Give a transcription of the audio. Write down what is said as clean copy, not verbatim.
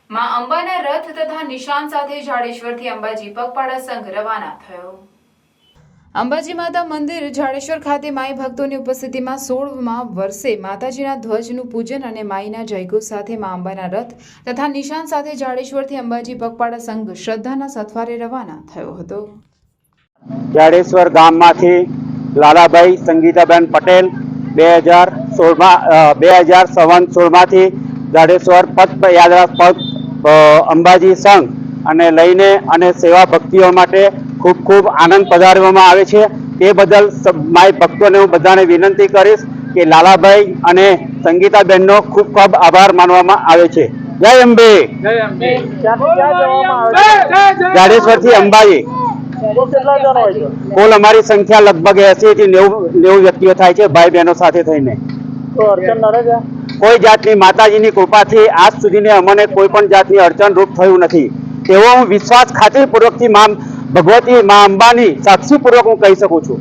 માં અંબાના રથ તથા નિશાન સાથે જાડેશ્વરથી અંબાજી પગપાળા સંઘ રવાના થયો। અંબાજી માતા મંદિર જાડેશ્વર ખાતે માઈ ભક્તોની ઉપસ્થિતિમાં 16મા વર્ષે માતાજીના ધ્વજનું પૂજન અને માઈના જયઘોષ સાથે મા અંબાના રથ તથા નિશાન સાથે જાડેશ્વરથી અંબાજી પગપાળા સંઘ શ્રદ્ધાના સથવારે રવાના થયો હતો। જાડેશ્વર ગામમાંથી લાલાભાઈ સંગીતાબેન પટેલ 2016માંથી જાડેશ્વર પદ અંબાજી સંઘ અને લઈને અને સેવા ભક્તિઓ માટે ખૂબ ખૂબ આનંદ પધારવામાં આવે છે। તે બદલ માય ભક્તોને હું બધાને વિનંતી કરીશ કે લાલાભાઈ અને સંગીતાબેનનો ખૂબ ખૂબ આભાર માનવામાં આવે છે। જય અંબે। જાડેશ્વરથી અંબાજી કુલ અમારી સંખ્યા લગભગ 80 થી 90 વ્યક્તિઓ થાય છે, ભાઈ બહેનો સાથે થઈને। કોઈ જાતની માતાજીની કૃપાથી આજ સુધીને અમને કોઈ પણ જાતની અડચણ રૂપ થયું નથી, તેવો હું વિશ્વાસ ખાતરીપૂર્વકથી ભગવતી મા અંબાની સાક્ષીપૂર્વક હું કહી શકું છું।